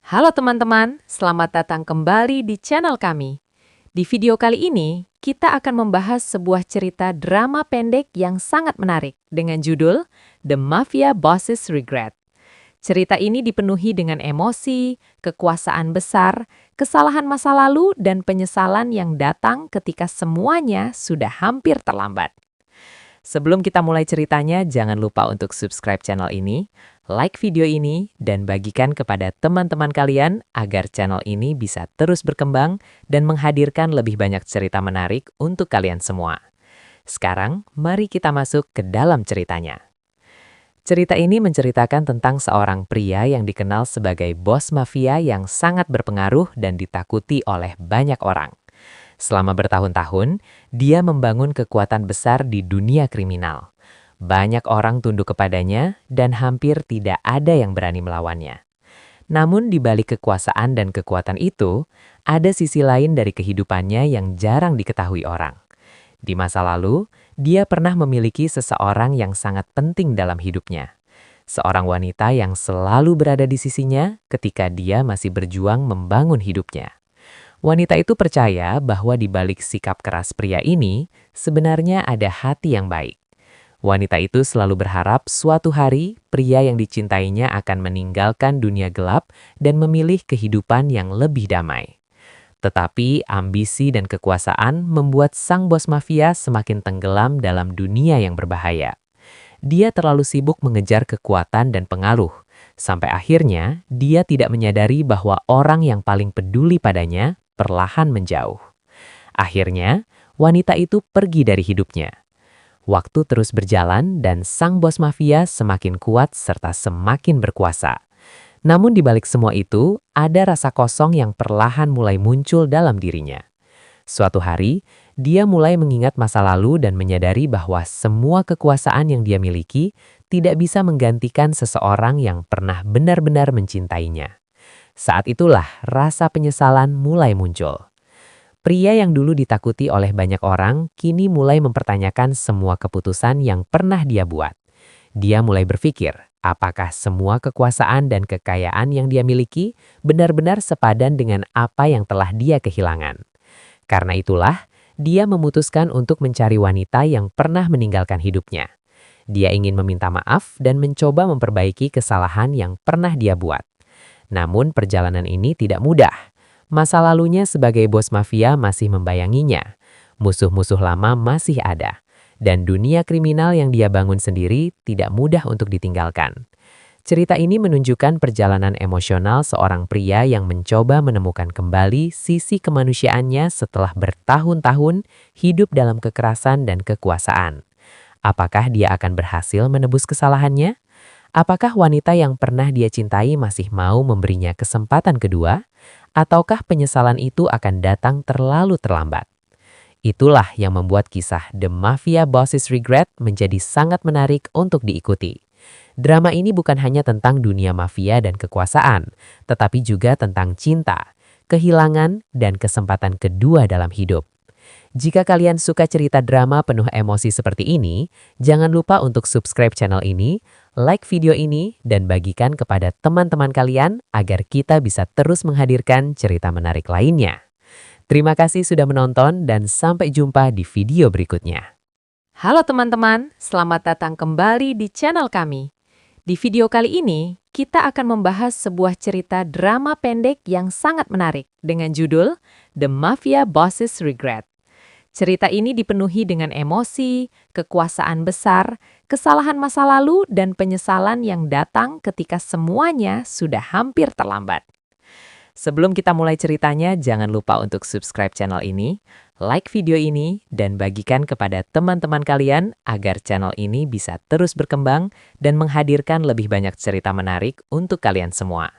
Halo teman-teman, selamat datang kembali di channel kami. Di video kali ini, kita akan membahas sebuah cerita drama pendek yang sangat menarik dengan judul The Mafia Boss's Regret. Cerita ini dipenuhi dengan emosi, kekuasaan besar, kesalahan masa lalu, dan penyesalan yang datang ketika semuanya sudah hampir terlambat. Sebelum kita mulai ceritanya, jangan lupa untuk subscribe channel ini, like video ini, dan bagikan kepada teman-teman kalian agar channel ini bisa terus berkembang dan menghadirkan lebih banyak cerita menarik untuk kalian semua. Sekarang, mari kita masuk ke dalam ceritanya. Cerita ini menceritakan tentang seorang pria yang dikenal sebagai bos mafia yang sangat berpengaruh dan ditakuti oleh banyak orang. Selama bertahun-tahun, dia membangun kekuatan besar di dunia kriminal. Banyak orang tunduk kepadanya dan hampir tidak ada yang berani melawannya. Namun di balik kekuasaan dan kekuatan itu, ada sisi lain dari kehidupannya yang jarang diketahui orang. Di masa lalu, dia pernah memiliki seseorang yang sangat penting dalam hidupnya. Seorang wanita yang selalu berada di sisinya ketika dia masih berjuang membangun hidupnya. Wanita itu percaya bahwa di balik sikap keras pria ini, sebenarnya ada hati yang baik. Wanita itu selalu berharap suatu hari pria yang dicintainya akan meninggalkan dunia gelap dan memilih kehidupan yang lebih damai. Tetapi ambisi dan kekuasaan membuat sang bos mafia semakin tenggelam dalam dunia yang berbahaya. Dia terlalu sibuk mengejar kekuatan dan pengaruh, sampai akhirnya dia tidak menyadari bahwa orang yang paling peduli padanya perlahan menjauh. Akhirnya, wanita itu pergi dari hidupnya. Waktu terus berjalan dan sang bos mafia semakin kuat serta semakin berkuasa. Namun di balik semua itu, ada rasa kosong yang perlahan mulai muncul dalam dirinya. Suatu hari, dia mulai mengingat masa lalu dan menyadari bahwa semua kekuasaan yang dia miliki tidak bisa menggantikan seseorang yang pernah benar-benar mencintainya. Saat itulah rasa penyesalan mulai muncul. Pria yang dulu ditakuti oleh banyak orang kini mulai mempertanyakan semua keputusan yang pernah dia buat. Dia mulai berpikir, apakah semua kekuasaan dan kekayaan yang dia miliki benar-benar sepadan dengan apa yang telah dia kehilangan. Karena itulah, dia memutuskan untuk mencari wanita yang pernah meninggalkan hidupnya. Dia ingin meminta maaf dan mencoba memperbaiki kesalahan yang pernah dia buat. Namun perjalanan ini tidak mudah. Masa lalunya sebagai bos mafia masih membayanginya. Musuh-musuh lama masih ada. Dan dunia kriminal yang dia bangun sendiri tidak mudah untuk ditinggalkan. Cerita ini menunjukkan perjalanan emosional seorang pria yang mencoba menemukan kembali sisi kemanusiaannya setelah bertahun-tahun hidup dalam kekerasan dan kekuasaan. Apakah dia akan berhasil menebus kesalahannya? Apakah wanita yang pernah dia cintai masih mau memberinya kesempatan kedua? Ataukah penyesalan itu akan datang terlalu terlambat? Itulah yang membuat kisah The Mafia Boss's Regret menjadi sangat menarik untuk diikuti. Drama ini bukan hanya tentang dunia mafia dan kekuasaan, tetapi juga tentang cinta, kehilangan, dan kesempatan kedua dalam hidup. Jika kalian suka cerita drama penuh emosi seperti ini, jangan lupa untuk subscribe channel ini, like video ini, dan bagikan kepada teman-teman kalian agar kita bisa terus menghadirkan cerita menarik lainnya. Terima kasih sudah menonton dan sampai jumpa di video berikutnya. Halo teman-teman, selamat datang kembali di channel kami. Di video kali ini, kita akan membahas sebuah cerita drama pendek yang sangat menarik dengan judul The Mafia Boss's Regret. Cerita ini dipenuhi dengan emosi, kekuasaan besar, kesalahan masa lalu, dan penyesalan yang datang ketika semuanya sudah hampir terlambat. Sebelum kita mulai ceritanya, jangan lupa untuk subscribe channel ini, like video ini, dan bagikan kepada teman-teman kalian agar channel ini bisa terus berkembang dan menghadirkan lebih banyak cerita menarik untuk kalian semua.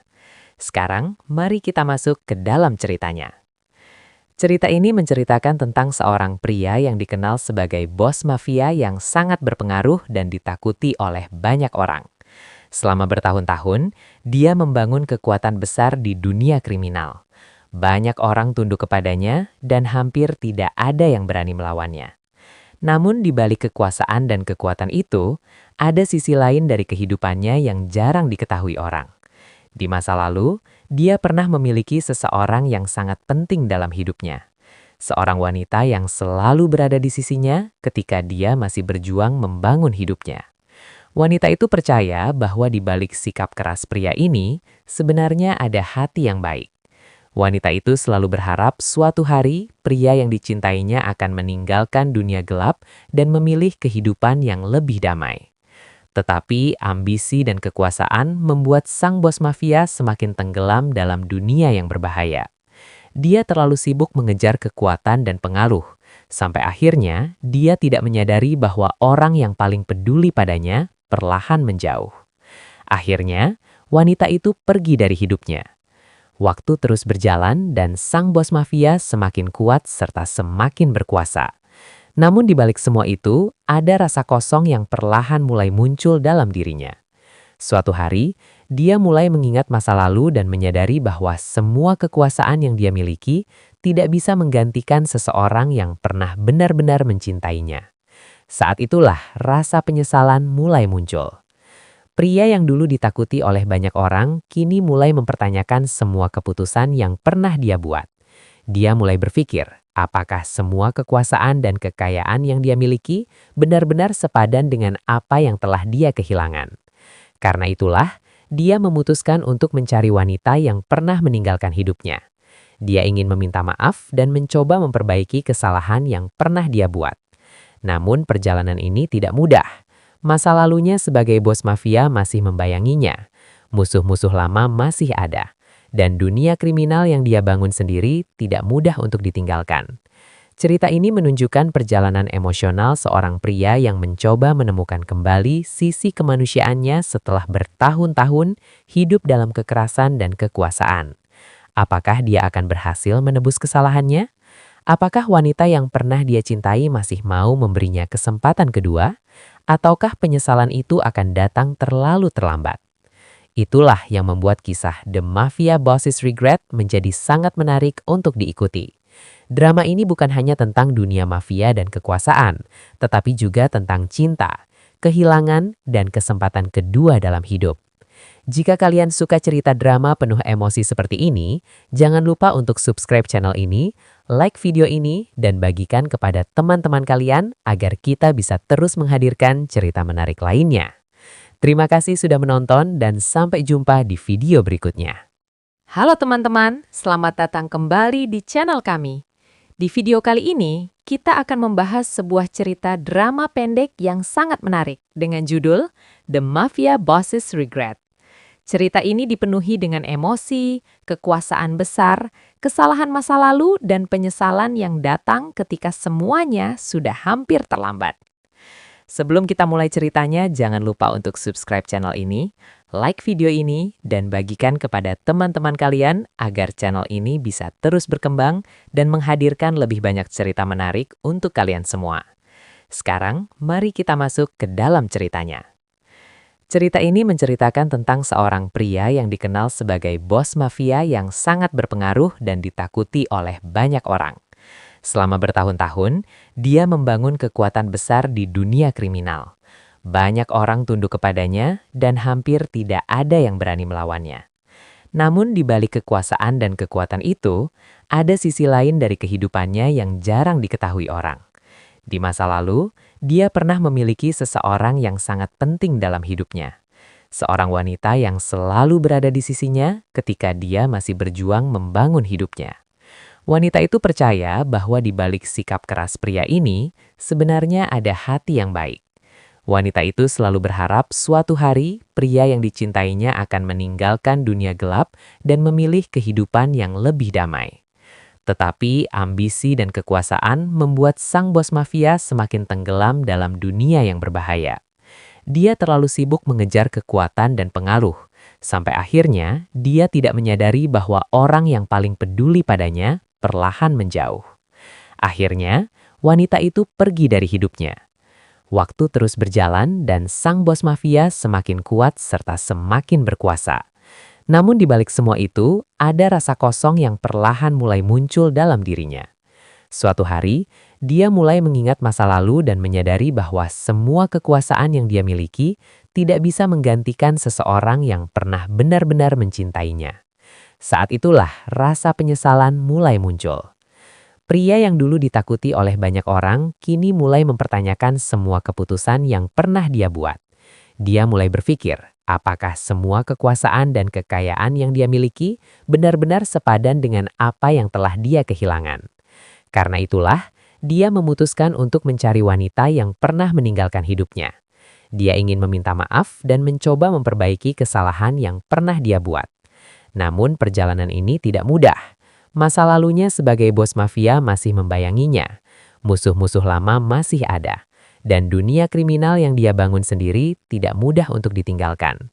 Sekarang, mari kita masuk ke dalam ceritanya. Cerita ini menceritakan tentang seorang pria yang dikenal sebagai bos mafia yang sangat berpengaruh dan ditakuti oleh banyak orang. Selama bertahun-tahun, dia membangun kekuatan besar di dunia kriminal. Banyak orang tunduk kepadanya dan hampir tidak ada yang berani melawannya. Namun di balik kekuasaan dan kekuatan itu, ada sisi lain dari kehidupannya yang jarang diketahui orang. Di masa lalu, dia pernah memiliki seseorang yang sangat penting dalam hidupnya. Seorang wanita yang selalu berada di sisinya ketika dia masih berjuang membangun hidupnya. Wanita itu percaya bahwa di balik sikap keras pria ini, sebenarnya ada hati yang baik. Wanita itu selalu berharap suatu hari pria yang dicintainya akan meninggalkan dunia gelap dan memilih kehidupan yang lebih damai. Tetapi ambisi dan kekuasaan membuat sang bos mafia semakin tenggelam dalam dunia yang berbahaya. Dia terlalu sibuk mengejar kekuatan dan pengaruh, sampai akhirnya dia tidak menyadari bahwa orang yang paling peduli padanya perlahan menjauh. Akhirnya, wanita itu pergi dari hidupnya. Waktu terus berjalan dan sang bos mafia semakin kuat serta semakin berkuasa. Namun di balik semua itu, ada rasa kosong yang perlahan mulai muncul dalam dirinya. Suatu hari, dia mulai mengingat masa lalu dan menyadari bahwa semua kekuasaan yang dia miliki tidak bisa menggantikan seseorang yang pernah benar-benar mencintainya. Saat itulah rasa penyesalan mulai muncul. Pria yang dulu ditakuti oleh banyak orang kini mulai mempertanyakan semua keputusan yang pernah dia buat. Dia mulai berpikir, apakah semua kekuasaan dan kekayaan yang dia miliki benar-benar sepadan dengan apa yang telah dia kehilangan. Karena itulah, dia memutuskan untuk mencari wanita yang pernah meninggalkan hidupnya. Dia ingin meminta maaf dan mencoba memperbaiki kesalahan yang pernah dia buat. Namun perjalanan ini tidak mudah. Masa lalunya sebagai bos mafia masih membayanginya. Musuh-musuh lama masih ada. Dan dunia kriminal yang dia bangun sendiri tidak mudah untuk ditinggalkan. Cerita ini menunjukkan perjalanan emosional seorang pria yang mencoba menemukan kembali sisi kemanusiaannya setelah bertahun-tahun hidup dalam kekerasan dan kekuasaan. Apakah dia akan berhasil menebus kesalahannya? Apakah wanita yang pernah dia cintai masih mau memberinya kesempatan kedua? Ataukah penyesalan itu akan datang terlalu terlambat? Itulah yang membuat kisah The Mafia Boss's Regret menjadi sangat menarik untuk diikuti. Drama ini bukan hanya tentang dunia mafia dan kekuasaan, tetapi juga tentang cinta, kehilangan, dan kesempatan kedua dalam hidup. Jika kalian suka cerita drama penuh emosi seperti ini, jangan lupa untuk subscribe channel ini, like video ini, dan bagikan kepada teman-teman kalian agar kita bisa terus menghadirkan cerita menarik lainnya. Terima kasih sudah menonton dan sampai jumpa di video berikutnya. Halo teman-teman, selamat datang kembali di channel kami. Di video kali ini, kita akan membahas sebuah cerita drama pendek yang sangat menarik dengan judul The Mafia Boss's Regret. Cerita ini dipenuhi dengan emosi, kekuasaan besar, kesalahan masa lalu, dan penyesalan yang datang ketika semuanya sudah hampir terlambat. Sebelum kita mulai ceritanya, jangan lupa untuk subscribe channel ini, like video ini, dan bagikan kepada teman-teman kalian agar channel ini bisa terus berkembang dan menghadirkan lebih banyak cerita menarik untuk kalian semua. Sekarang, mari kita masuk ke dalam ceritanya. Cerita ini menceritakan tentang seorang pria yang dikenal sebagai bos mafia yang sangat berpengaruh dan ditakuti oleh banyak orang. Selama bertahun-tahun, dia membangun kekuatan besar di dunia kriminal. Banyak orang tunduk kepadanya dan hampir tidak ada yang berani melawannya. Namun di balik kekuasaan dan kekuatan itu, ada sisi lain dari kehidupannya yang jarang diketahui orang. Di masa lalu, dia pernah memiliki seseorang yang sangat penting dalam hidupnya. Seorang wanita yang selalu berada di sisinya ketika dia masih berjuang membangun hidupnya. Wanita itu percaya bahwa di balik sikap keras pria ini, sebenarnya ada hati yang baik. Wanita itu selalu berharap suatu hari pria yang dicintainya akan meninggalkan dunia gelap dan memilih kehidupan yang lebih damai. Tetapi ambisi dan kekuasaan membuat sang bos mafia semakin tenggelam dalam dunia yang berbahaya. Dia terlalu sibuk mengejar kekuatan dan pengaruh, sampai akhirnya dia tidak menyadari bahwa orang yang paling peduli padanya perlahan menjauh. Akhirnya, wanita itu pergi dari hidupnya. Waktu terus berjalan dan sang bos mafia semakin kuat serta semakin berkuasa. Namun di balik semua itu, ada rasa kosong yang perlahan mulai muncul dalam dirinya. Suatu hari, dia mulai mengingat masa lalu dan menyadari bahwa semua kekuasaan yang dia miliki tidak bisa menggantikan seseorang yang pernah benar-benar mencintainya. Saat itulah rasa penyesalan mulai muncul. Pria yang dulu ditakuti oleh banyak orang kini mulai mempertanyakan semua keputusan yang pernah dia buat. Dia mulai berpikir, apakah semua kekuasaan dan kekayaan yang dia miliki benar-benar sepadan dengan apa yang telah dia kehilangan. Karena itulah, dia memutuskan untuk mencari wanita yang pernah meninggalkan hidupnya. Dia ingin meminta maaf dan mencoba memperbaiki kesalahan yang pernah dia buat. Namun perjalanan ini tidak mudah. Masa lalunya sebagai bos mafia masih membayanginya. Musuh-musuh lama masih ada. Dan dunia kriminal yang dia bangun sendiri tidak mudah untuk ditinggalkan.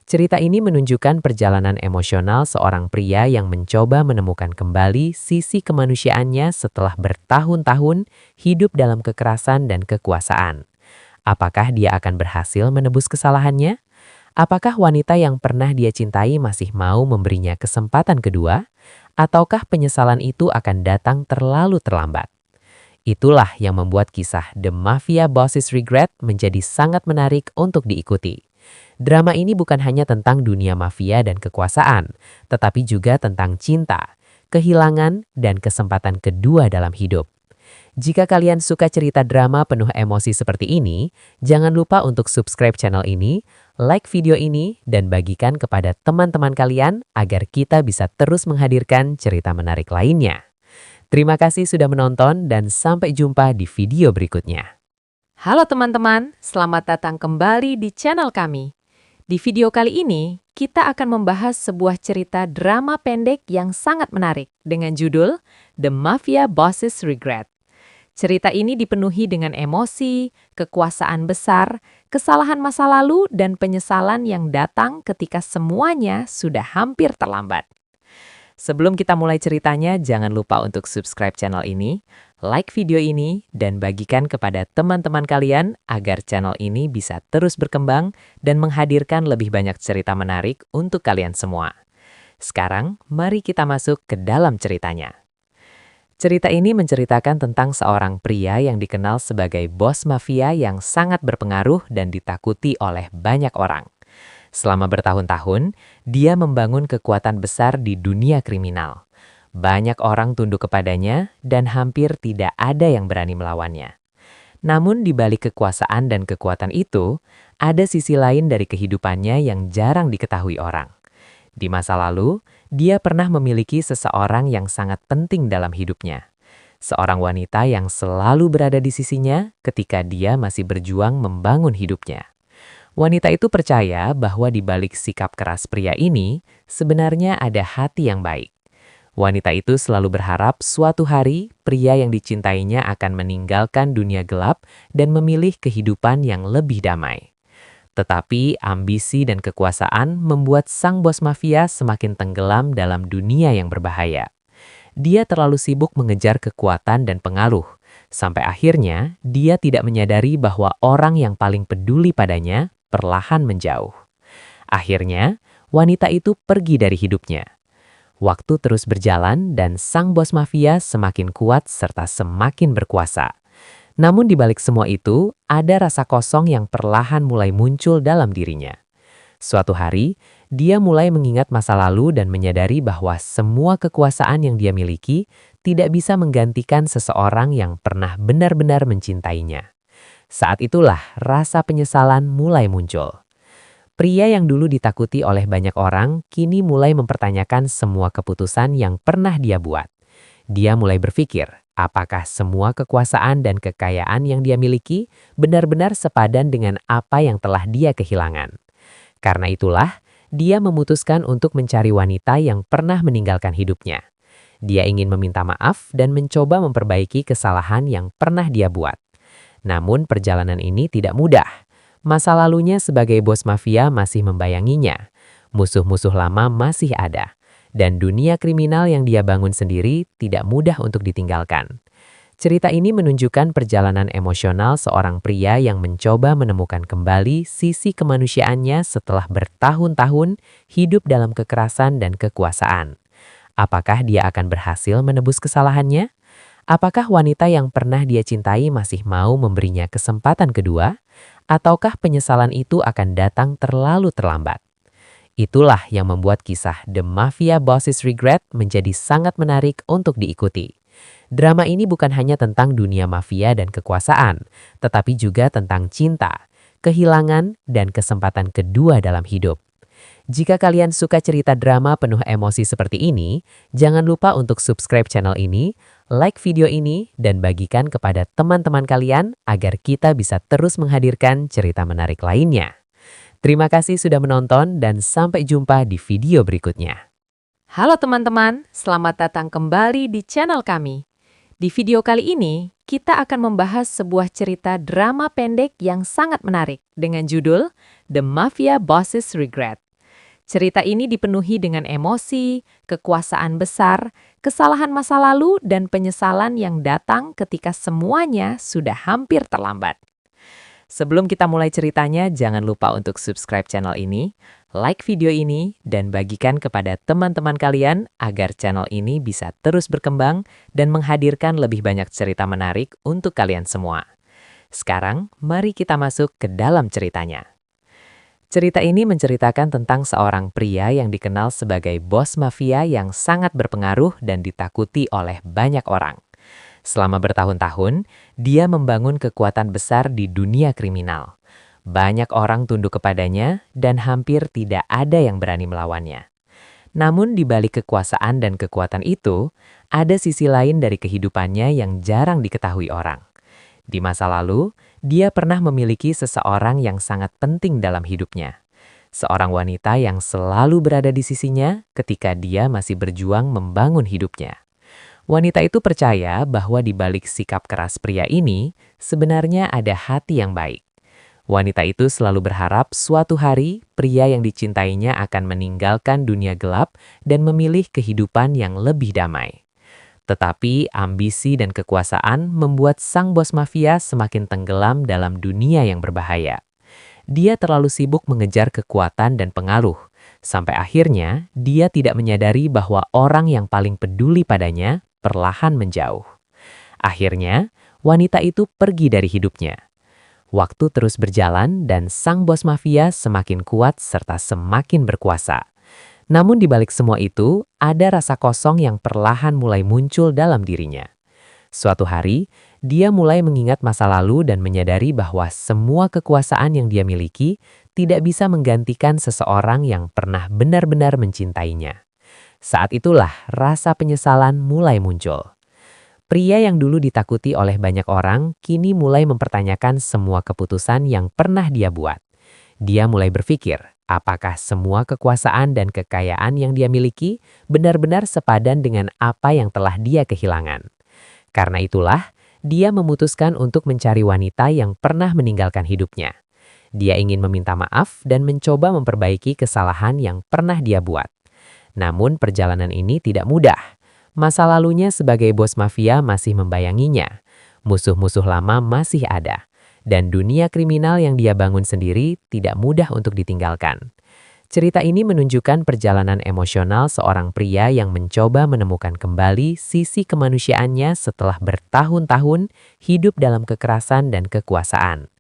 Cerita ini menunjukkan perjalanan emosional seorang pria yang mencoba menemukan kembali sisi kemanusiaannya setelah bertahun-tahun hidup dalam kekerasan dan kekuasaan. Apakah dia akan berhasil menebus kesalahannya? Apakah wanita yang pernah dia cintai masih mau memberinya kesempatan kedua? Ataukah penyesalan itu akan datang terlalu terlambat? Itulah yang membuat kisah The Mafia Boss's Regret menjadi sangat menarik untuk diikuti. Drama ini bukan hanya tentang dunia mafia dan kekuasaan, tetapi juga tentang cinta, kehilangan, dan kesempatan kedua dalam hidup. Jika kalian suka cerita drama penuh emosi seperti ini, jangan lupa untuk subscribe channel ini, like video ini, dan bagikan kepada teman-teman kalian agar kita bisa terus menghadirkan cerita menarik lainnya. Terima kasih sudah menonton dan sampai jumpa di video berikutnya. Halo teman-teman, selamat datang kembali di channel kami. Di video kali ini, kita akan membahas sebuah cerita drama pendek yang sangat menarik dengan judul The Mafia Boss's Regret. Cerita ini dipenuhi dengan emosi, kekuasaan besar, kesalahan masa lalu, dan penyesalan yang datang ketika semuanya sudah hampir terlambat. Sebelum kita mulai ceritanya, jangan lupa untuk subscribe channel ini, like video ini, dan bagikan kepada teman-teman kalian agar channel ini bisa terus berkembang dan menghadirkan lebih banyak cerita menarik untuk kalian semua. Sekarang, mari kita masuk ke dalam ceritanya. Cerita ini menceritakan tentang seorang pria yang dikenal sebagai bos mafia yang sangat berpengaruh dan ditakuti oleh banyak orang. Selama bertahun-tahun, dia membangun kekuatan besar di dunia kriminal. Banyak orang tunduk kepadanya dan hampir tidak ada yang berani melawannya. Namun di balik kekuasaan dan kekuatan itu, ada sisi lain dari kehidupannya yang jarang diketahui orang. Di masa lalu, dia pernah memiliki seseorang yang sangat penting dalam hidupnya. Seorang wanita yang selalu berada di sisinya ketika dia masih berjuang membangun hidupnya. Wanita itu percaya bahwa di balik sikap keras pria ini, sebenarnya ada hati yang baik. Wanita itu selalu berharap suatu hari pria yang dicintainya akan meninggalkan dunia gelap dan memilih kehidupan yang lebih damai. Tetapi ambisi dan kekuasaan membuat sang bos mafia semakin tenggelam dalam dunia yang berbahaya. Dia terlalu sibuk mengejar kekuatan dan pengaruh, sampai akhirnya dia tidak menyadari bahwa orang yang paling peduli padanya perlahan menjauh. Akhirnya, wanita itu pergi dari hidupnya. Waktu terus berjalan dan sang bos mafia semakin kuat serta semakin berkuasa. Namun di balik semua itu, ada rasa kosong yang perlahan mulai muncul dalam dirinya. Suatu hari, dia mulai mengingat masa lalu dan menyadari bahwa semua kekuasaan yang dia miliki tidak bisa menggantikan seseorang yang pernah benar-benar mencintainya. Saat itulah rasa penyesalan mulai muncul. Pria yang dulu ditakuti oleh banyak orang kini mulai mempertanyakan semua keputusan yang pernah dia buat. Dia mulai berpikir, apakah semua kekuasaan dan kekayaan yang dia miliki benar-benar sepadan dengan apa yang telah dia kehilangan. Karena itulah, dia memutuskan untuk mencari wanita yang pernah meninggalkan hidupnya. Dia ingin meminta maaf dan mencoba memperbaiki kesalahan yang pernah dia buat. Namun perjalanan ini tidak mudah. Masa lalunya sebagai bos mafia masih membayanginya. Musuh-musuh lama masih ada. Dan dunia kriminal yang dia bangun sendiri tidak mudah untuk ditinggalkan. Cerita ini menunjukkan perjalanan emosional seorang pria yang mencoba menemukan kembali sisi kemanusiaannya setelah bertahun-tahun hidup dalam kekerasan dan kekuasaan. Apakah dia akan berhasil menebus kesalahannya? Apakah wanita yang pernah dia cintai masih mau memberinya kesempatan kedua? ataukah penyesalan itu akan datang terlalu terlambat? Itulah yang membuat kisah The Mafia Boss's Regret menjadi sangat menarik untuk diikuti. Drama ini bukan hanya tentang dunia mafia dan kekuasaan, tetapi juga tentang cinta, kehilangan, dan kesempatan kedua dalam hidup. Jika kalian suka cerita drama penuh emosi seperti ini, jangan lupa untuk subscribe channel ini, like video ini, dan bagikan kepada teman-teman kalian agar kita bisa terus menghadirkan cerita menarik lainnya. Terima kasih sudah menonton dan sampai jumpa di video berikutnya. Halo teman-teman, selamat datang kembali di channel kami. Di video kali ini, kita akan membahas sebuah cerita drama pendek yang sangat menarik dengan judul The Mafia Boss's Regret. Cerita ini dipenuhi dengan emosi, kekuasaan besar, kesalahan masa lalu, dan penyesalan yang datang ketika semuanya sudah hampir terlambat. Sebelum kita mulai ceritanya, jangan lupa untuk subscribe channel ini, like video ini, dan bagikan kepada teman-teman kalian agar channel ini bisa terus berkembang dan menghadirkan lebih banyak cerita menarik untuk kalian semua. Sekarang, mari kita masuk ke dalam ceritanya. Cerita ini menceritakan tentang seorang pria yang dikenal sebagai bos mafia yang sangat berpengaruh dan ditakuti oleh banyak orang. Selama bertahun-tahun, dia membangun kekuatan besar di dunia kriminal. Banyak orang tunduk kepadanya dan hampir tidak ada yang berani melawannya. Namun di balik kekuasaan dan kekuatan itu, ada sisi lain dari kehidupannya yang jarang diketahui orang. Di masa lalu, dia pernah memiliki seseorang yang sangat penting dalam hidupnya. Seorang wanita yang selalu berada di sisinya ketika dia masih berjuang membangun hidupnya. Wanita itu percaya bahwa di balik sikap keras pria ini, sebenarnya ada hati yang baik. Wanita itu selalu berharap suatu hari pria yang dicintainya akan meninggalkan dunia gelap dan memilih kehidupan yang lebih damai. Tetapi ambisi dan kekuasaan membuat sang bos mafia semakin tenggelam dalam dunia yang berbahaya. Dia terlalu sibuk mengejar kekuatan dan pengaruh, sampai akhirnya dia tidak menyadari bahwa orang yang paling peduli padanya perlahan menjauh. Akhirnya, wanita itu pergi dari hidupnya. Waktu terus berjalan dan sang bos mafia semakin kuat serta semakin berkuasa. Namun di balik semua itu, ada rasa kosong yang perlahan mulai muncul dalam dirinya. Suatu hari, dia mulai mengingat masa lalu dan menyadari bahwa semua kekuasaan yang dia miliki tidak bisa menggantikan seseorang yang pernah benar-benar mencintainya. Saat itulah rasa penyesalan mulai muncul. Pria yang dulu ditakuti oleh banyak orang kini mulai mempertanyakan semua keputusan yang pernah dia buat. Dia mulai berpikir, apakah semua kekuasaan dan kekayaan yang dia miliki benar-benar sepadan dengan apa yang telah dia kehilangan. Karena itulah, dia memutuskan untuk mencari wanita yang pernah meninggalkan hidupnya. Dia ingin meminta maaf dan mencoba memperbaiki kesalahan yang pernah dia buat. Namun perjalanan ini tidak mudah. Masa lalunya sebagai bos mafia masih membayanginya. Musuh-musuh lama masih ada. Dan dunia kriminal yang dia bangun sendiri tidak mudah untuk ditinggalkan. Cerita ini menunjukkan perjalanan emosional seorang pria yang mencoba menemukan kembali sisi kemanusiaannya setelah bertahun-tahun hidup dalam kekerasan dan kekuasaan.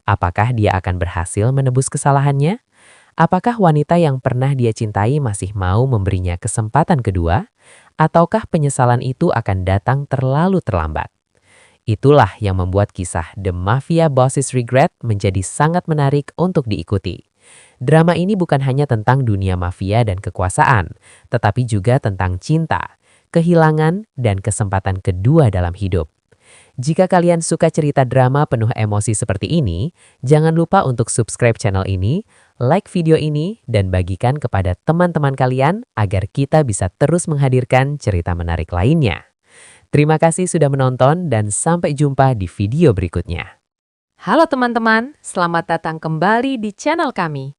Apakah dia akan berhasil menebus kesalahannya? Apakah wanita yang pernah dia cintai masih mau memberinya kesempatan kedua? Ataukah penyesalan itu akan datang terlalu terlambat? Itulah yang membuat kisah The Mafia Boss's Regret menjadi sangat menarik untuk diikuti. Drama ini bukan hanya tentang dunia mafia dan kekuasaan, tetapi juga tentang cinta, kehilangan, dan kesempatan kedua dalam hidup. Jika kalian suka cerita drama penuh emosi seperti ini, jangan lupa untuk subscribe channel ini, like video ini, dan bagikan kepada teman-teman kalian agar kita bisa terus menghadirkan cerita menarik lainnya. Terima kasih sudah menonton dan sampai jumpa di video berikutnya. Halo teman-teman, selamat datang kembali di channel kami.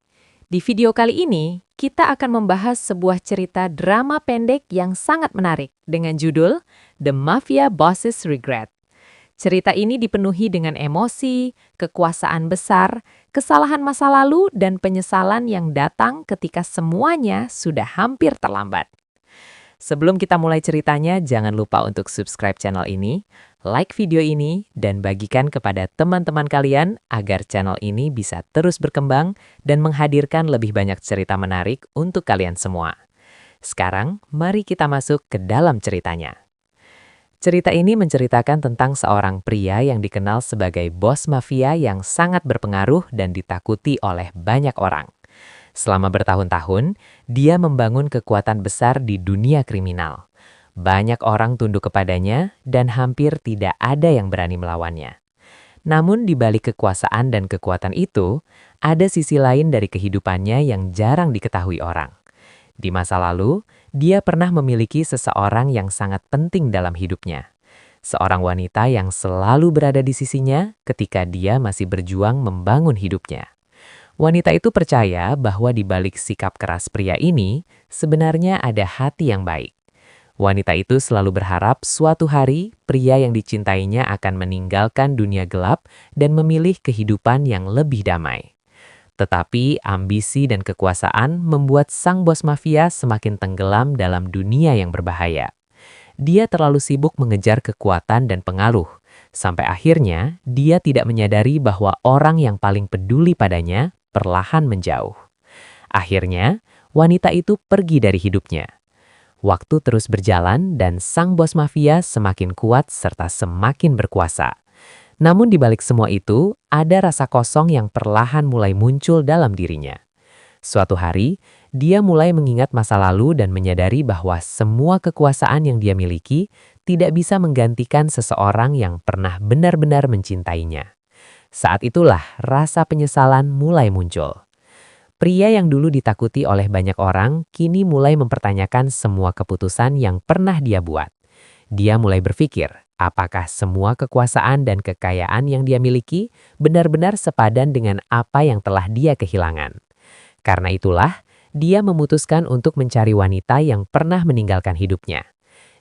Di video kali ini, kita akan membahas sebuah cerita drama pendek yang sangat menarik dengan judul The Mafia Boss's Regret. Cerita ini dipenuhi dengan emosi, kekuasaan besar, kesalahan masa lalu, dan penyesalan yang datang ketika semuanya sudah hampir terlambat. Sebelum kita mulai ceritanya, jangan lupa untuk subscribe channel ini, like video ini, dan bagikan kepada teman-teman kalian agar channel ini bisa terus berkembang dan menghadirkan lebih banyak cerita menarik untuk kalian semua. Sekarang, mari kita masuk ke dalam ceritanya. Cerita ini menceritakan tentang seorang pria yang dikenal sebagai bos mafia yang sangat berpengaruh dan ditakuti oleh banyak orang. Selama bertahun-tahun, dia membangun kekuatan besar di dunia kriminal. Banyak orang tunduk kepadanya dan hampir tidak ada yang berani melawannya. Namun di balik kekuasaan dan kekuatan itu, ada sisi lain dari kehidupannya yang jarang diketahui orang. Di masa lalu, dia pernah memiliki seseorang yang sangat penting dalam hidupnya. Seorang wanita yang selalu berada di sisinya ketika dia masih berjuang membangun hidupnya. Wanita itu percaya bahwa di balik sikap keras pria ini, sebenarnya ada hati yang baik. Wanita itu selalu berharap suatu hari pria yang dicintainya akan meninggalkan dunia gelap dan memilih kehidupan yang lebih damai. Tetapi ambisi dan kekuasaan membuat sang bos mafia semakin tenggelam dalam dunia yang berbahaya. Dia terlalu sibuk mengejar kekuatan dan pengaruh, sampai akhirnya dia tidak menyadari bahwa orang yang paling peduli padanya perlahan menjauh. Akhirnya, wanita itu pergi dari hidupnya. Waktu terus berjalan dan sang bos mafia semakin kuat serta semakin berkuasa. Namun di balik semua itu, ada rasa kosong yang perlahan mulai muncul dalam dirinya. Suatu hari, dia mulai mengingat masa lalu dan menyadari bahwa semua kekuasaan yang dia miliki tidak bisa menggantikan seseorang yang pernah benar-benar mencintainya. Saat itulah rasa penyesalan mulai muncul. Pria yang dulu ditakuti oleh banyak orang kini mulai mempertanyakan semua keputusan yang pernah dia buat. Dia mulai berpikir, apakah semua kekuasaan dan kekayaan yang dia miliki benar-benar sepadan dengan apa yang telah dia kehilangan. Karena itulah, dia memutuskan untuk mencari wanita yang pernah meninggalkan hidupnya.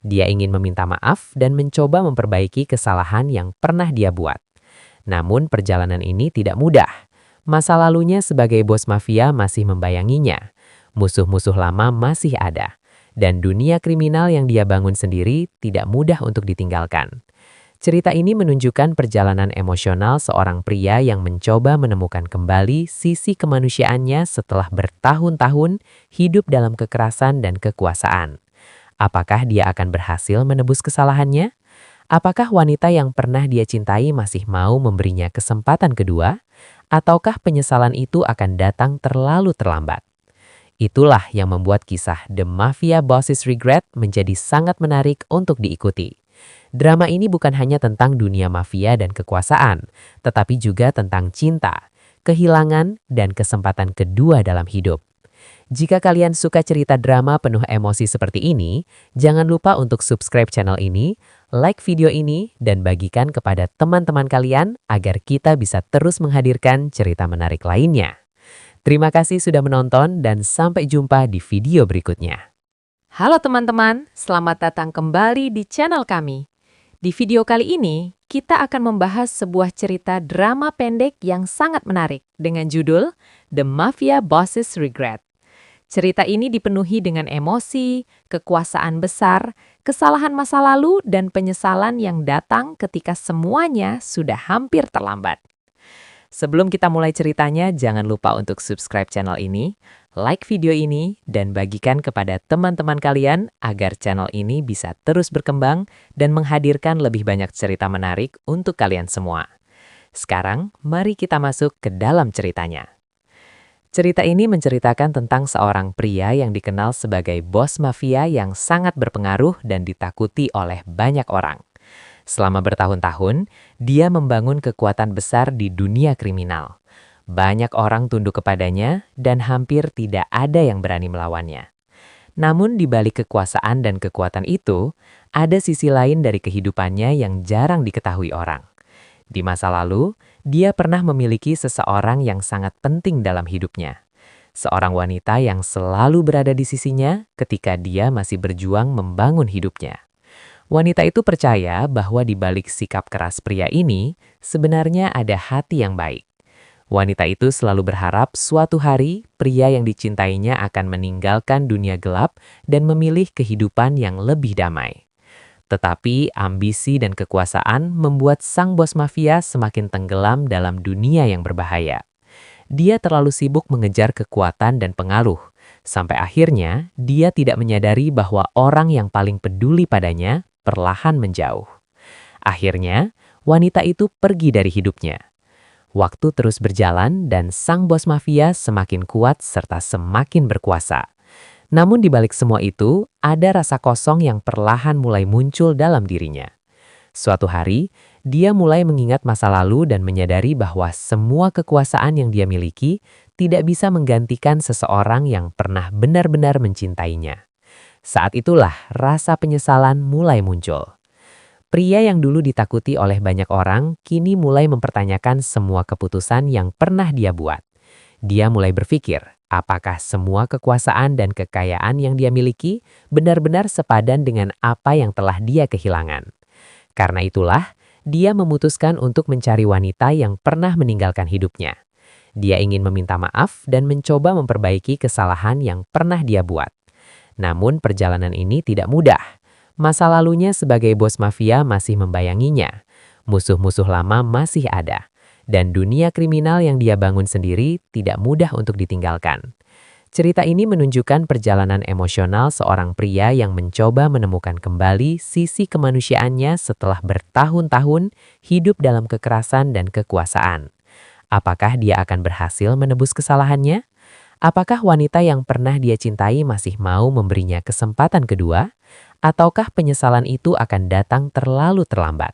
Dia ingin meminta maaf dan mencoba memperbaiki kesalahan yang pernah dia buat. Namun perjalanan ini tidak mudah. Masa lalunya sebagai bos mafia masih membayanginya. Musuh-musuh lama masih ada. Dan dunia kriminal yang dia bangun sendiri tidak mudah untuk ditinggalkan. Cerita ini menunjukkan perjalanan emosional seorang pria yang mencoba menemukan kembali sisi kemanusiaannya setelah bertahun-tahun hidup dalam kekerasan dan kekuasaan. Apakah dia akan berhasil menebus kesalahannya? Apakah wanita yang pernah dia cintai masih mau memberinya kesempatan kedua? Ataukah penyesalan itu akan datang terlalu terlambat? Itulah yang membuat kisah The Mafia Boss's Regret menjadi sangat menarik untuk diikuti. Drama ini bukan hanya tentang dunia mafia dan kekuasaan, tetapi juga tentang cinta, kehilangan, dan kesempatan kedua dalam hidup. Jika kalian suka cerita drama penuh emosi seperti ini, jangan lupa untuk subscribe channel ini, like video ini, dan bagikan kepada teman-teman kalian agar kita bisa terus menghadirkan cerita menarik lainnya. Terima kasih sudah menonton dan sampai jumpa di video berikutnya. Halo teman-teman, selamat datang kembali di channel kami. Di video kali ini, kita akan membahas sebuah cerita drama pendek yang sangat menarik dengan judul The Mafia Boss's Regret. Cerita ini dipenuhi dengan emosi, kekuasaan besar, kesalahan masa lalu, dan penyesalan yang datang ketika semuanya sudah hampir terlambat. Sebelum kita mulai ceritanya, jangan lupa untuk subscribe channel ini, like video ini, dan bagikan kepada teman-teman kalian agar channel ini bisa terus berkembang dan menghadirkan lebih banyak cerita menarik untuk kalian semua. Sekarang, mari kita masuk ke dalam ceritanya. Cerita ini menceritakan tentang seorang pria yang dikenal sebagai bos mafia yang sangat berpengaruh dan ditakuti oleh banyak orang. Selama bertahun-tahun, dia membangun kekuatan besar di dunia kriminal. Banyak orang tunduk kepadanya dan hampir tidak ada yang berani melawannya. Namun di balik kekuasaan dan kekuatan itu, ada sisi lain dari kehidupannya yang jarang diketahui orang. Di masa lalu, dia pernah memiliki seseorang yang sangat penting dalam hidupnya. Seorang wanita yang selalu berada di sisinya ketika dia masih berjuang membangun hidupnya. Wanita itu percaya bahwa di balik sikap keras pria ini, sebenarnya ada hati yang baik. Wanita itu selalu berharap suatu hari pria yang dicintainya akan meninggalkan dunia gelap dan memilih kehidupan yang lebih damai. Tetapi ambisi dan kekuasaan membuat sang bos mafia semakin tenggelam dalam dunia yang berbahaya. Dia terlalu sibuk mengejar kekuatan dan pengaruh, sampai akhirnya dia tidak menyadari bahwa orang yang paling peduli padanya perlahan menjauh. Akhirnya, wanita itu pergi dari hidupnya. Waktu terus berjalan dan sang bos mafia semakin kuat serta semakin berkuasa. Namun di balik semua itu, ada rasa kosong yang perlahan mulai muncul dalam dirinya. Suatu hari, dia mulai mengingat masa lalu dan menyadari bahwa semua kekuasaan yang dia miliki tidak bisa menggantikan seseorang yang pernah benar-benar mencintainya. Saat itulah rasa penyesalan mulai muncul. Pria yang dulu ditakuti oleh banyak orang kini mulai mempertanyakan semua keputusan yang pernah dia buat. Dia mulai berpikir, apakah semua kekuasaan dan kekayaan yang dia miliki benar-benar sepadan dengan apa yang telah dia kehilangan. Karena itulah, dia memutuskan untuk mencari wanita yang pernah meninggalkan hidupnya. Dia ingin meminta maaf dan mencoba memperbaiki kesalahan yang pernah dia buat. Namun perjalanan ini tidak mudah. Masa lalunya sebagai bos mafia masih membayanginya. Musuh-musuh lama masih ada. Dan dunia kriminal yang dia bangun sendiri tidak mudah untuk ditinggalkan. Cerita ini menunjukkan perjalanan emosional seorang pria yang mencoba menemukan kembali sisi kemanusiaannya setelah bertahun-tahun hidup dalam kekerasan dan kekuasaan. Apakah dia akan berhasil menebus kesalahannya? Apakah wanita yang pernah dia cintai masih mau memberinya kesempatan kedua? Ataukah penyesalan itu akan datang terlalu terlambat?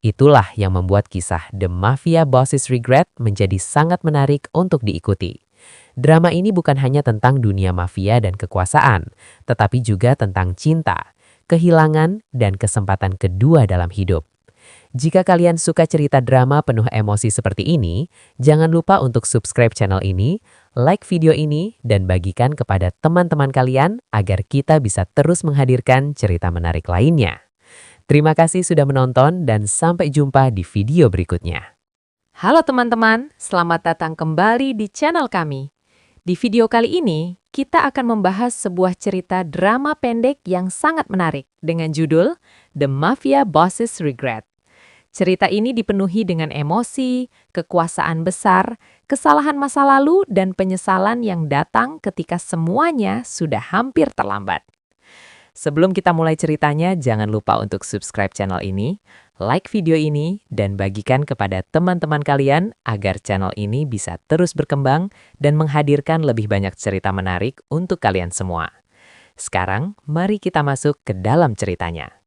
Itulah yang membuat kisah The Mafia Boss's Regret menjadi sangat menarik untuk diikuti. Drama ini bukan hanya tentang dunia mafia dan kekuasaan, tetapi juga tentang cinta, kehilangan, dan kesempatan kedua dalam hidup. Jika kalian suka cerita drama penuh emosi seperti ini, jangan lupa untuk subscribe channel ini, like video ini, dan bagikan kepada teman-teman kalian agar kita bisa terus menghadirkan cerita menarik lainnya. Terima kasih sudah menonton dan sampai jumpa di video berikutnya. Halo teman-teman, selamat datang kembali di channel kami. Di video kali ini, kita akan membahas sebuah cerita drama pendek yang sangat menarik dengan judul The Mafia Boss's Regret. Cerita ini dipenuhi dengan emosi, kekuasaan besar, kesalahan masa lalu, dan penyesalan yang datang ketika semuanya sudah hampir terlambat. Sebelum kita mulai ceritanya, jangan lupa untuk subscribe channel ini, like video ini, dan bagikan kepada teman-teman kalian agar channel ini bisa terus berkembang dan menghadirkan lebih banyak cerita menarik untuk kalian semua. Sekarang, mari kita masuk ke dalam ceritanya.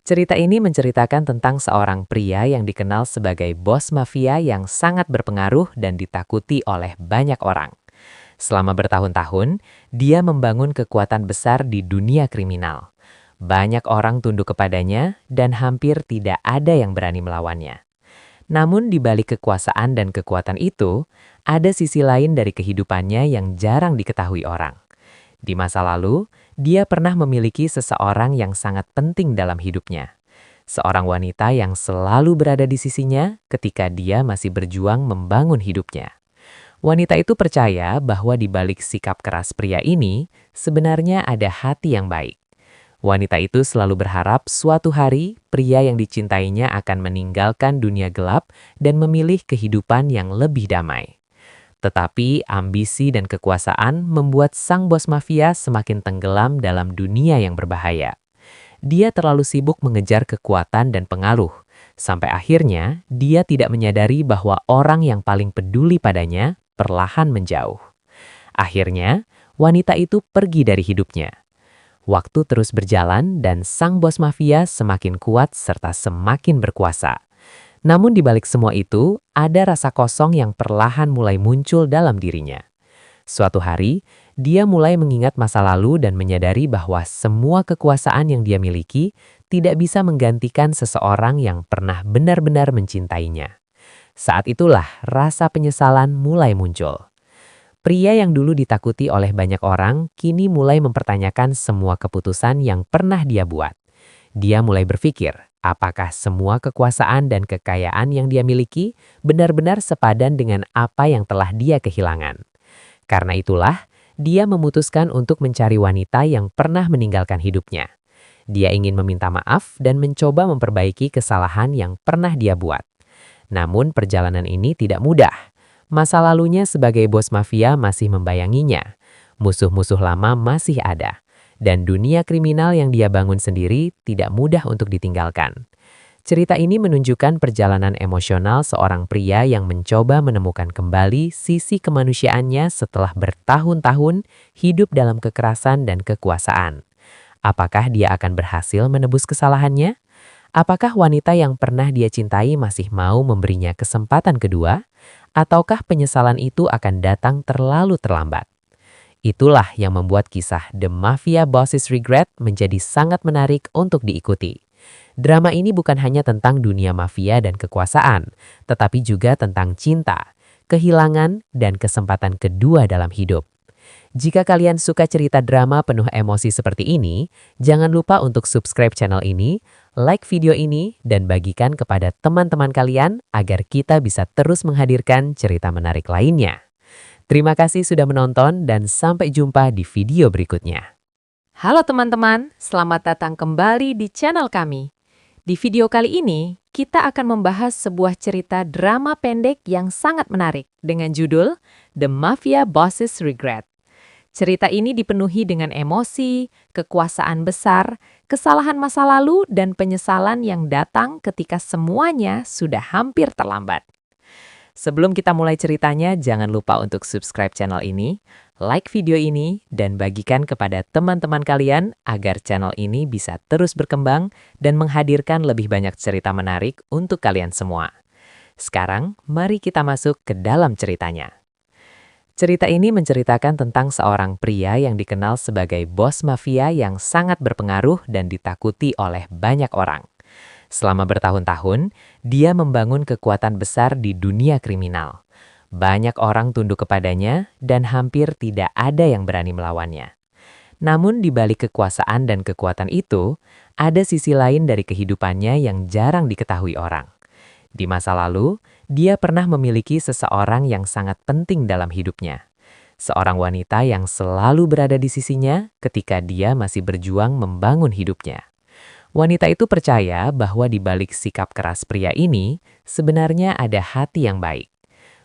Cerita ini menceritakan tentang seorang pria yang dikenal sebagai bos mafia yang sangat berpengaruh dan ditakuti oleh banyak orang. Selama bertahun-tahun, dia membangun kekuatan besar di dunia kriminal. Banyak orang tunduk kepadanya dan hampir tidak ada yang berani melawannya. Namun di balik kekuasaan dan kekuatan itu, ada sisi lain dari kehidupannya yang jarang diketahui orang. Di masa lalu, dia pernah memiliki seseorang yang sangat penting dalam hidupnya. Seorang wanita yang selalu berada di sisinya ketika dia masih berjuang membangun hidupnya. Wanita itu percaya bahwa di balik sikap keras pria ini, sebenarnya ada hati yang baik. Wanita itu selalu berharap suatu hari pria yang dicintainya akan meninggalkan dunia gelap dan memilih kehidupan yang lebih damai. Tetapi ambisi dan kekuasaan membuat sang bos mafia semakin tenggelam dalam dunia yang berbahaya. Dia terlalu sibuk mengejar kekuatan dan pengaruh, sampai akhirnya dia tidak menyadari bahwa orang yang paling peduli padanya perlahan menjauh. Akhirnya, wanita itu pergi dari hidupnya. Waktu terus berjalan dan sang bos mafia semakin kuat serta semakin berkuasa. Namun di balik semua itu, ada rasa kosong yang perlahan mulai muncul dalam dirinya. Suatu hari, dia mulai mengingat masa lalu dan menyadari bahwa semua kekuasaan yang dia miliki tidak bisa menggantikan seseorang yang pernah benar-benar mencintainya. Saat itulah rasa penyesalan mulai muncul. Pria yang dulu ditakuti oleh banyak orang kini mulai mempertanyakan semua keputusan yang pernah dia buat. Dia mulai berpikir, apakah semua kekuasaan dan kekayaan yang dia miliki benar-benar sepadan dengan apa yang telah dia kehilangan. Karena itulah, dia memutuskan untuk mencari wanita yang pernah meninggalkan hidupnya. Dia ingin meminta maaf dan mencoba memperbaiki kesalahan yang pernah dia buat. Namun perjalanan ini tidak mudah. Masa lalunya sebagai bos mafia masih membayanginya. Musuh-musuh lama masih ada. Dan dunia kriminal yang dia bangun sendiri tidak mudah untuk ditinggalkan. Cerita ini menunjukkan perjalanan emosional seorang pria yang mencoba menemukan kembali sisi kemanusiaannya setelah bertahun-tahun hidup dalam kekerasan dan kekuasaan. Apakah dia akan berhasil menebus kesalahannya? Apakah wanita yang pernah dia cintai masih mau memberinya kesempatan kedua? Ataukah penyesalan itu akan datang terlalu terlambat? Itulah yang membuat kisah The Mafia Boss's Regret menjadi sangat menarik untuk diikuti. Drama ini bukan hanya tentang dunia mafia dan kekuasaan, tetapi juga tentang cinta, kehilangan, dan kesempatan kedua dalam hidup. Jika kalian suka cerita drama penuh emosi seperti ini, jangan lupa untuk subscribe channel ini, like video ini, dan bagikan kepada teman-teman kalian agar kita bisa terus menghadirkan cerita menarik lainnya. Terima kasih sudah menonton dan sampai jumpa di video berikutnya. Halo teman-teman, selamat datang kembali di channel kami. Di video kali ini, kita akan membahas sebuah cerita drama pendek yang sangat menarik dengan judul The Mafia Boss's Regret. Cerita ini dipenuhi dengan emosi, kekuasaan besar, kesalahan masa lalu, dan penyesalan yang datang ketika semuanya sudah hampir terlambat. Sebelum kita mulai ceritanya, jangan lupa untuk subscribe channel ini, like video ini, dan bagikan kepada teman-teman kalian agar channel ini bisa terus berkembang dan menghadirkan lebih banyak cerita menarik untuk kalian semua. Sekarang, mari kita masuk ke dalam ceritanya. Cerita ini menceritakan tentang seorang pria yang dikenal sebagai bos mafia yang sangat berpengaruh dan ditakuti oleh banyak orang. Selama bertahun-tahun, dia membangun kekuatan besar di dunia kriminal. Banyak orang tunduk kepadanya dan hampir tidak ada yang berani melawannya. Namun di balik kekuasaan dan kekuatan itu, ada sisi lain dari kehidupannya yang jarang diketahui orang. Di masa lalu, dia pernah memiliki seseorang yang sangat penting dalam hidupnya. Seorang wanita yang selalu berada di sisinya ketika dia masih berjuang membangun hidupnya. Wanita itu percaya bahwa di balik sikap keras pria ini, sebenarnya ada hati yang baik.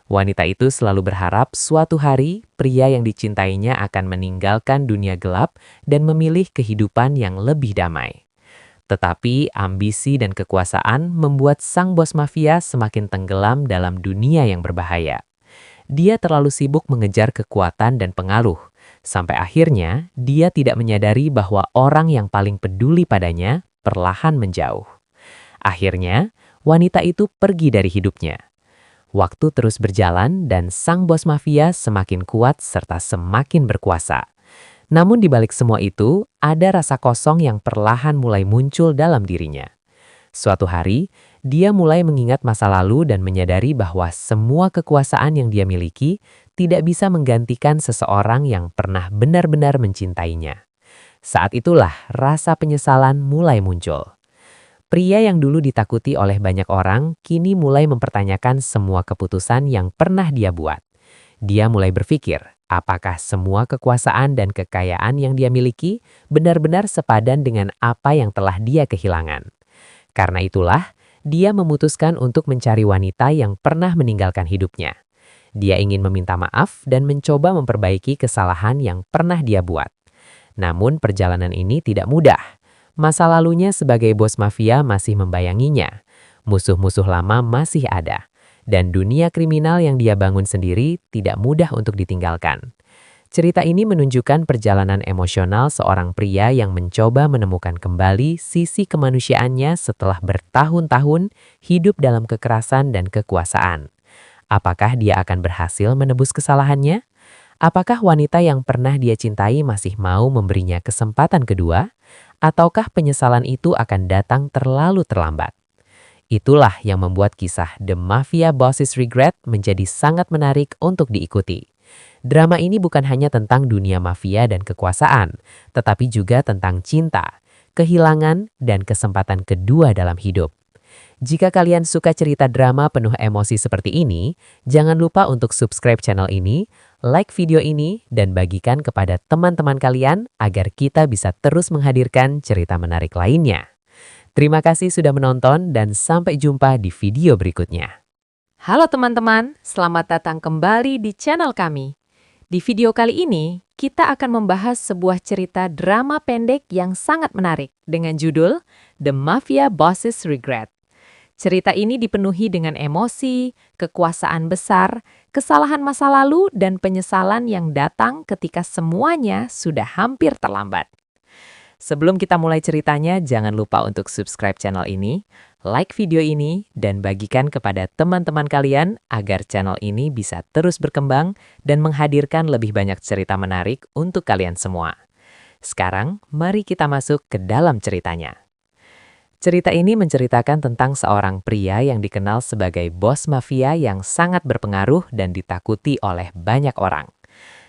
Wanita itu selalu berharap suatu hari pria yang dicintainya akan meninggalkan dunia gelap dan memilih kehidupan yang lebih damai. Tetapi ambisi dan kekuasaan membuat sang bos mafia semakin tenggelam dalam dunia yang berbahaya. Dia terlalu sibuk mengejar kekuatan dan pengaruh, sampai akhirnya dia tidak menyadari bahwa orang yang paling peduli padanya perlahan menjauh. Akhirnya, wanita itu pergi dari hidupnya. Waktu terus berjalan dan sang bos mafia semakin kuat serta semakin berkuasa. Namun di balik semua itu, ada rasa kosong yang perlahan mulai muncul dalam dirinya. Suatu hari, dia mulai mengingat masa lalu dan menyadari bahwa semua kekuasaan yang dia miliki tidak bisa menggantikan seseorang yang pernah benar-benar mencintainya. Saat itulah rasa penyesalan mulai muncul. Pria yang dulu ditakuti oleh banyak orang kini mulai mempertanyakan semua keputusan yang pernah dia buat. Dia mulai berpikir, apakah semua kekuasaan dan kekayaan yang dia miliki benar-benar sepadan dengan apa yang telah dia kehilangan. Karena itulah, dia memutuskan untuk mencari wanita yang pernah meninggalkan hidupnya. Dia ingin meminta maaf dan mencoba memperbaiki kesalahan yang pernah dia buat. Namun perjalanan ini tidak mudah. Masa lalunya sebagai bos mafia masih membayanginya. Musuh-musuh lama masih ada. Dan dunia kriminal yang dia bangun sendiri tidak mudah untuk ditinggalkan. Cerita ini menunjukkan perjalanan emosional seorang pria yang mencoba menemukan kembali sisi kemanusiaannya setelah bertahun-tahun hidup dalam kekerasan dan kekuasaan. Apakah dia akan berhasil menebus kesalahannya? Apakah wanita yang pernah dia cintai masih mau memberinya kesempatan kedua? Ataukah penyesalan itu akan datang terlalu terlambat? Itulah yang membuat kisah The Mafia Boss's Regret menjadi sangat menarik untuk diikuti. Drama ini bukan hanya tentang dunia mafia dan kekuasaan, tetapi juga tentang cinta, kehilangan, dan kesempatan kedua dalam hidup. Jika kalian suka cerita drama penuh emosi seperti ini, jangan lupa untuk subscribe channel ini, like video ini, dan bagikan kepada teman-teman kalian agar kita bisa terus menghadirkan cerita menarik lainnya. Terima kasih sudah menonton dan sampai jumpa di video berikutnya. Halo teman-teman, selamat datang kembali di channel kami. Di video kali ini, kita akan membahas sebuah cerita drama pendek yang sangat menarik dengan judul The Mafia Boss's Regret. Cerita ini dipenuhi dengan emosi, kekuasaan besar, kesalahan masa lalu, dan penyesalan yang datang ketika semuanya sudah hampir terlambat. Sebelum kita mulai ceritanya, jangan lupa untuk subscribe channel ini, like video ini, dan bagikan kepada teman-teman kalian agar channel ini bisa terus berkembang dan menghadirkan lebih banyak cerita menarik untuk kalian semua. Sekarang, mari kita masuk ke dalam ceritanya. Cerita ini menceritakan tentang seorang pria yang dikenal sebagai bos mafia yang sangat berpengaruh dan ditakuti oleh banyak orang.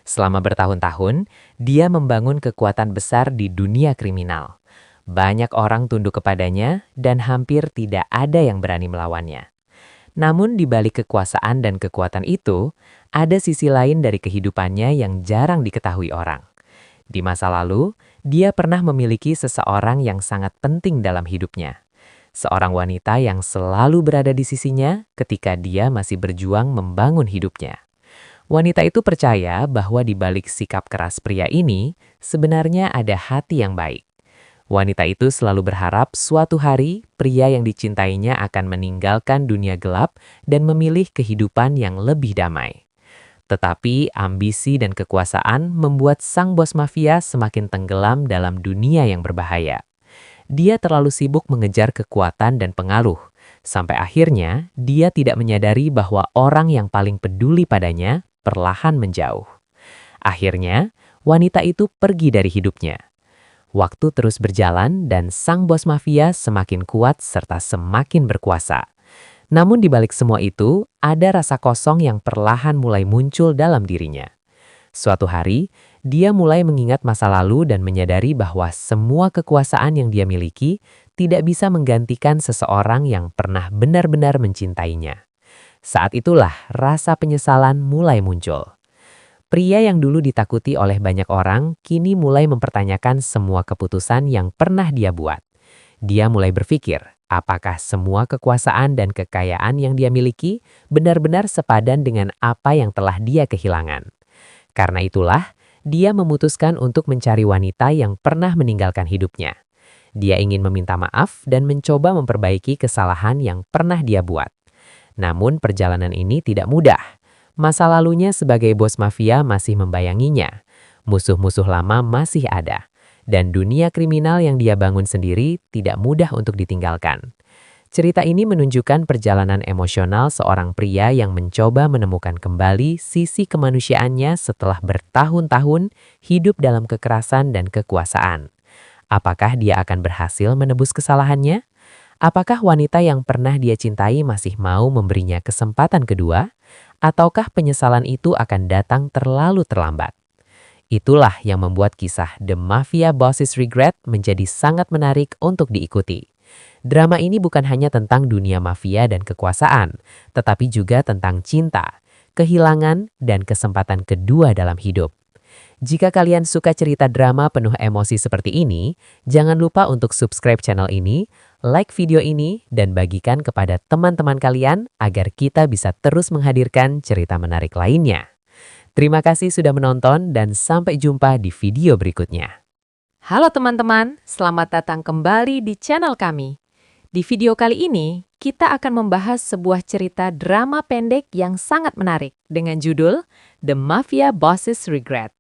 Selama bertahun-tahun, dia membangun kekuatan besar di dunia kriminal. Banyak orang tunduk kepadanya dan hampir tidak ada yang berani melawannya. Namun di balik kekuasaan dan kekuatan itu, ada sisi lain dari kehidupannya yang jarang diketahui orang. Di masa lalu, dia pernah memiliki seseorang yang sangat penting dalam hidupnya. Seorang wanita yang selalu berada di sisinya ketika dia masih berjuang membangun hidupnya. Wanita itu percaya bahwa di balik sikap keras pria ini, sebenarnya ada hati yang baik. Wanita itu selalu berharap suatu hari pria yang dicintainya akan meninggalkan dunia gelap dan memilih kehidupan yang lebih damai. Tetapi ambisi dan kekuasaan membuat sang bos mafia semakin tenggelam dalam dunia yang berbahaya. Dia terlalu sibuk mengejar kekuatan dan pengaruh, sampai akhirnya dia tidak menyadari bahwa orang yang paling peduli padanya perlahan menjauh. Akhirnya, wanita itu pergi dari hidupnya. Waktu terus berjalan dan sang bos mafia semakin kuat serta semakin berkuasa. Namun di balik semua itu, ada rasa kosong yang perlahan mulai muncul dalam dirinya. Suatu hari, dia mulai mengingat masa lalu dan menyadari bahwa semua kekuasaan yang dia miliki tidak bisa menggantikan seseorang yang pernah benar-benar mencintainya. Saat itulah rasa penyesalan mulai muncul. Pria yang dulu ditakuti oleh banyak orang, kini mulai mempertanyakan semua keputusan yang pernah dia buat. Dia mulai berpikir, apakah semua kekuasaan dan kekayaan yang dia miliki benar-benar sepadan dengan apa yang telah dia kehilangan. Karena itulah, dia memutuskan untuk mencari wanita yang pernah meninggalkan hidupnya. Dia ingin meminta maaf dan mencoba memperbaiki kesalahan yang pernah dia buat. Namun perjalanan ini tidak mudah. Masa lalunya sebagai bos mafia masih membayanginya. Musuh-musuh lama masih ada. Dan dunia kriminal yang dia bangun sendiri tidak mudah untuk ditinggalkan. Cerita ini menunjukkan perjalanan emosional seorang pria yang mencoba menemukan kembali sisi kemanusiaannya setelah bertahun-tahun hidup dalam kekerasan dan kekuasaan. Apakah dia akan berhasil menebus kesalahannya? Apakah wanita yang pernah dia cintai masih mau memberinya kesempatan kedua? Ataukah penyesalan itu akan datang terlalu terlambat? Itulah yang membuat kisah The Mafia Boss's Regret menjadi sangat menarik untuk diikuti. Drama ini bukan hanya tentang dunia mafia dan kekuasaan, tetapi juga tentang cinta, kehilangan, dan kesempatan kedua dalam hidup. Jika kalian suka cerita drama penuh emosi seperti ini, jangan lupa untuk subscribe channel ini, like video ini, dan bagikan kepada teman-teman kalian agar kita bisa terus menghadirkan cerita menarik lainnya. Terima kasih sudah menonton dan sampai jumpa di video berikutnya. Halo teman-teman, selamat datang kembali di channel kami. Di video kali ini, kita akan membahas sebuah cerita drama pendek yang sangat menarik dengan judul The Mafia Boss's Regret.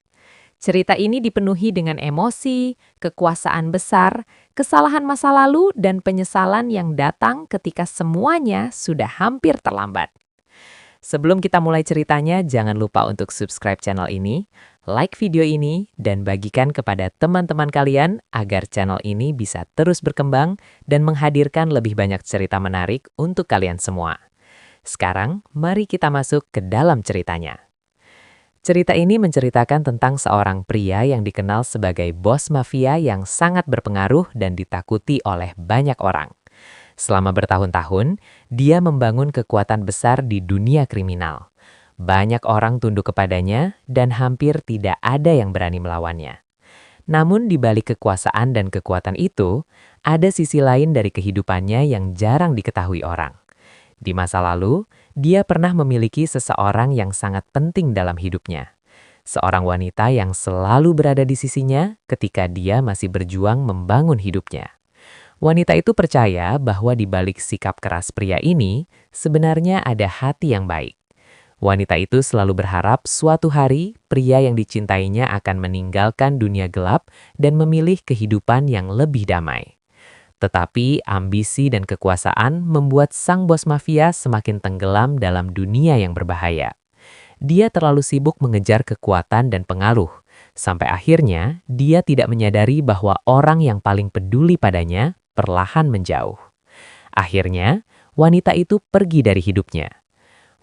Cerita ini dipenuhi dengan emosi, kekuasaan besar, kesalahan masa lalu, dan penyesalan yang datang ketika semuanya sudah hampir terlambat. Sebelum kita mulai ceritanya, jangan lupa untuk subscribe channel ini, like video ini, dan bagikan kepada teman-teman kalian agar channel ini bisa terus berkembang dan menghadirkan lebih banyak cerita menarik untuk kalian semua. Sekarang, mari kita masuk ke dalam ceritanya. Cerita ini menceritakan tentang seorang pria yang dikenal sebagai bos mafia yang sangat berpengaruh dan ditakuti oleh banyak orang. Selama bertahun-tahun, dia membangun kekuatan besar di dunia kriminal. Banyak orang tunduk kepadanya dan hampir tidak ada yang berani melawannya. Namun di balik kekuasaan dan kekuatan itu, ada sisi lain dari kehidupannya yang jarang diketahui orang. Di masa lalu, dia pernah memiliki seseorang yang sangat penting dalam hidupnya. Seorang wanita yang selalu berada di sisinya ketika dia masih berjuang membangun hidupnya. Wanita itu percaya bahwa di balik sikap keras pria ini, sebenarnya ada hati yang baik. Wanita itu selalu berharap suatu hari pria yang dicintainya akan meninggalkan dunia gelap dan memilih kehidupan yang lebih damai. Tetapi ambisi dan kekuasaan membuat sang bos mafia semakin tenggelam dalam dunia yang berbahaya. Dia terlalu sibuk mengejar kekuatan dan pengaruh, sampai akhirnya dia tidak menyadari bahwa orang yang paling peduli padanya perlahan menjauh. Akhirnya, wanita itu pergi dari hidupnya.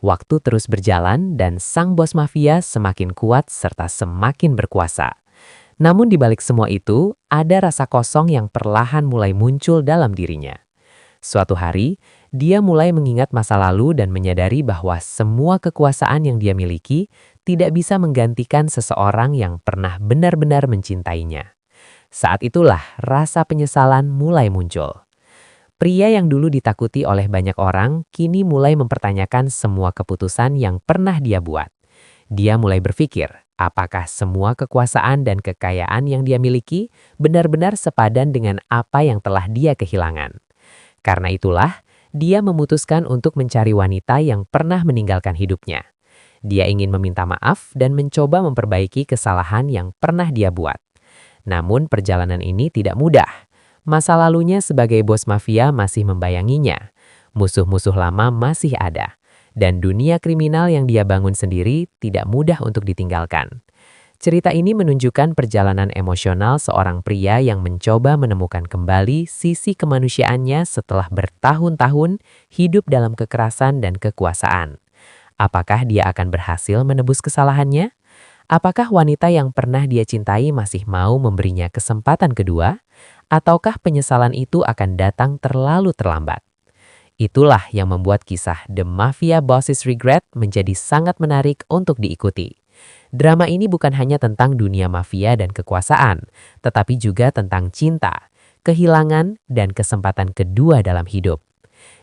Waktu terus berjalan dan sang bos mafia semakin kuat serta semakin berkuasa. Namun di balik semua itu, ada rasa kosong yang perlahan mulai muncul dalam dirinya. Suatu hari, dia mulai mengingat masa lalu dan menyadari bahwa semua kekuasaan yang dia miliki tidak bisa menggantikan seseorang yang pernah benar-benar mencintainya. Saat itulah rasa penyesalan mulai muncul. Pria yang dulu ditakuti oleh banyak orang, kini mulai mempertanyakan semua keputusan yang pernah dia buat. Dia mulai berpikir, apakah semua kekuasaan dan kekayaan yang dia miliki benar-benar sepadan dengan apa yang telah dia kehilangan. Karena itulah, dia memutuskan untuk mencari wanita yang pernah meninggalkan hidupnya. Dia ingin meminta maaf dan mencoba memperbaiki kesalahan yang pernah dia buat. Namun perjalanan ini tidak mudah. Masa lalunya sebagai bos mafia masih membayanginya. Musuh-musuh lama masih ada. Dan dunia kriminal yang dia bangun sendiri tidak mudah untuk ditinggalkan. Cerita ini menunjukkan perjalanan emosional seorang pria yang mencoba menemukan kembali sisi kemanusiaannya setelah bertahun-tahun hidup dalam kekerasan dan kekuasaan. Apakah dia akan berhasil menebus kesalahannya? Apakah wanita yang pernah dia cintai masih mau memberinya kesempatan kedua? Ataukah penyesalan itu akan datang terlalu terlambat? Itulah yang membuat kisah The Mafia Boss's Regret menjadi sangat menarik untuk diikuti. Drama ini bukan hanya tentang dunia mafia dan kekuasaan, tetapi juga tentang cinta, kehilangan, dan kesempatan kedua dalam hidup.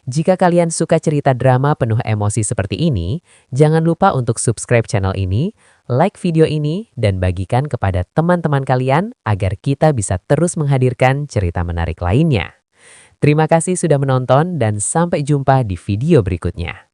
Jika kalian suka cerita drama penuh emosi seperti ini, jangan lupa untuk subscribe channel ini, like video ini, dan bagikan kepada teman-teman kalian agar kita bisa terus menghadirkan cerita menarik lainnya. Terima kasih sudah menonton dan sampai jumpa di video berikutnya.